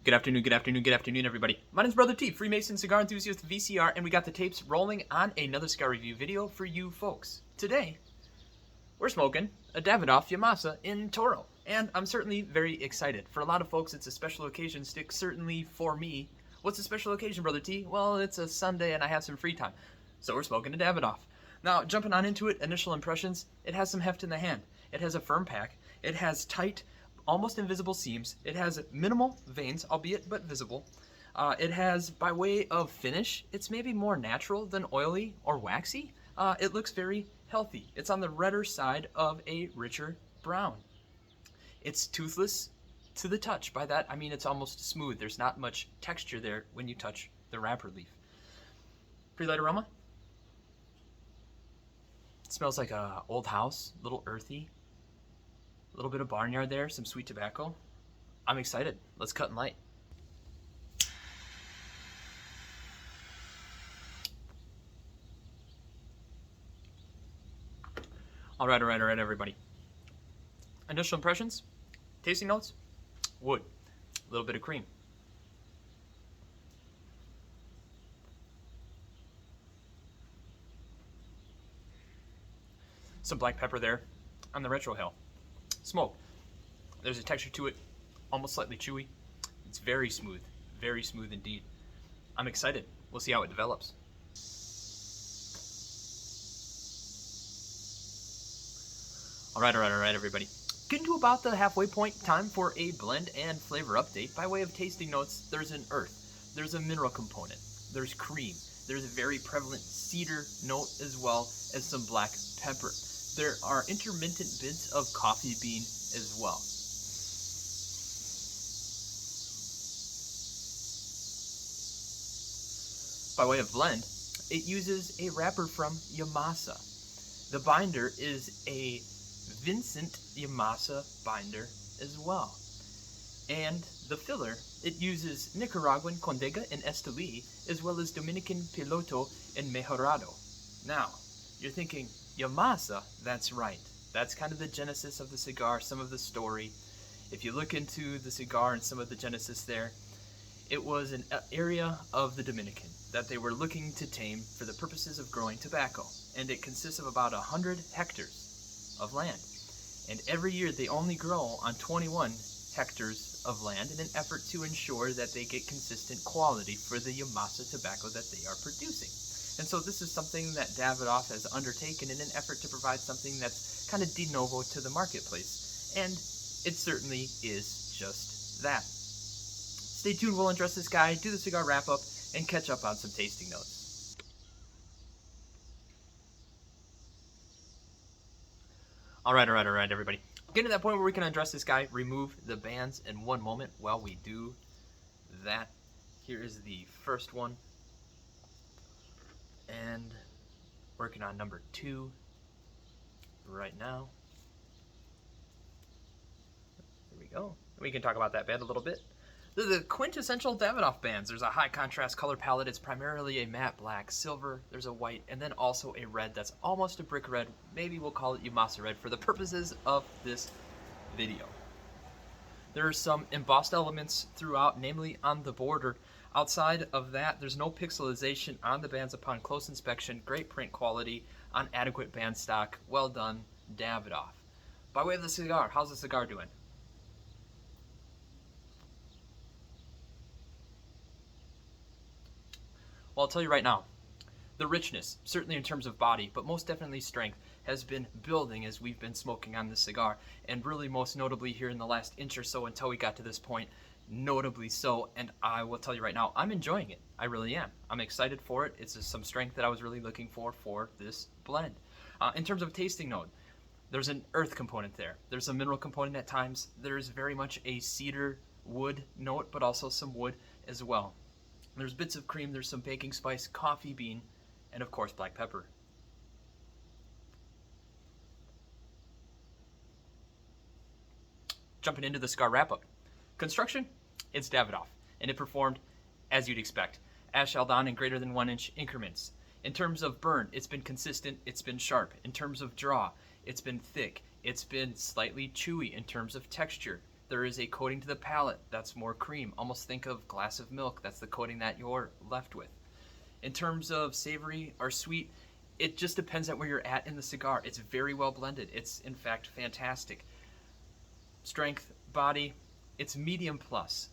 Good afternoon, everybody. My name's Brother T, Freemason cigar enthusiast VCR, and we got the tapes rolling on another cigar review video for you folks. Today, we're smoking a Davidoff Yamasa in Toro, and I'm certainly very excited. For a lot of folks, it's a special occasion stick, certainly for me. What's a special occasion, Brother T? Well, it's a Sunday and I have some free time, so we're smoking a Davidoff. Now, jumping on into it, initial impressions, it has some heft in the hand. It has a firm pack. It has tight, almost invisible seams. It has minimal veins, albeit but visible. It has, by way of finish, it's maybe more natural than oily or waxy. It looks very healthy. It's on the redder side of a richer brown. It's toothless to the touch. By that, I mean it's almost smooth. There's not much texture there when you touch the wrapper leaf. Pretty light aroma. It smells like an old house, a little earthy. A little bit of barnyard there, some sweet tobacco. I'm excited. Let's cut and light. All right, everybody. Initial impressions, tasting notes, wood, a little bit of cream. Some black pepper there on the retrohale. Smoke. There's a texture to it, almost slightly chewy. It's very smooth indeed. I'm excited. We'll see how it develops. All right, everybody. Getting to about the halfway point, time for a blend and flavor update. By way of tasting notes, there's an earth, there's a mineral component, there's cream, there's a very prevalent cedar note as well as some black pepper. There are intermittent bits of coffee bean as well. By way of blend, it uses a wrapper from Yamasa. The binder is a Vincent Yamasa binder as well. And the filler, it uses Nicaraguan Condega and Esteli, as well as Dominican Piloto and Mejorado. Now, you're thinking, Yamasa, that's right. That's kind of the genesis of the cigar, some of the story. If you look into the cigar and some of the genesis there, it was an area of the Dominican that they were looking to tame for the purposes of growing tobacco. And it consists of about 100 hectares of land. And every year they only grow on 21 hectares of land in an effort to ensure that they get consistent quality for the Yamasa tobacco that they are producing. And so this is something that Davidoff has undertaken in an effort to provide something that's kind of de novo to the marketplace. And it certainly is just that. Stay tuned, we'll undress this guy, do the cigar wrap up, and catch up on some tasting notes. All right, everybody. Getting to that point where we can undress this guy, remove the bands in one moment while we do that. Here is the first one. And working on number 2 right now. There we go. We can talk about that band a little bit. They're the quintessential Davidoff bands. There's a high contrast color palette. It's primarily a matte black, silver, there's a white, and then also a red that's almost a brick red. Maybe we'll call it Yamasa red for the purposes of this video. There are some embossed elements throughout, namely on the border. Outside of that, there's no pixelization on the bands upon close inspection. Great print quality on adequate band stock. Well done, Davidoff. By way of the cigar, how's the cigar doing? Well, I'll tell you right now, the richness, certainly in terms of body, but most definitely strength, has been building as we've been smoking on this cigar, and really most notably here in the last inch or so until we got to this point, notably so, and I will tell you right now, I'm enjoying it. I really am. I'm excited for it. It's just some strength that I was really looking for this blend. In terms of tasting note, there's an earth component there. There's a mineral component at times. There's very much a cedar wood note, but also some wood as well. There's bits of cream, there's some baking spice, coffee bean, and of course black pepper. Jumping into the cigar wrap-up. Construction, it's Davidoff, and it performed as you'd expect. Ash held on in greater than 1 inch increments. In terms of burn, it's been consistent, it's been sharp. In terms of draw, it's been thick, it's been slightly chewy in terms of texture. There is a coating to the palate that's more cream. Almost think of glass of milk. That's the coating that you're left with. In terms of savory or sweet, it just depends on where you're at in the cigar. It's very well blended. It's, in fact, fantastic. Strength, body, it's medium plus.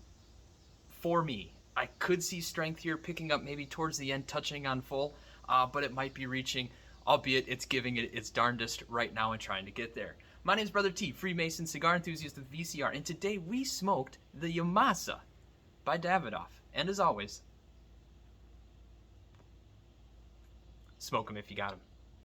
For me, I could see strength here picking up maybe towards the end, touching on full, but it might be reaching, albeit it's giving it its darndest right now and trying to get there. My name's Brother T, Freemason, cigar enthusiast of VCR, and today we smoked the Yamasa by Davidoff. And as always, smoke 'em if you got 'em.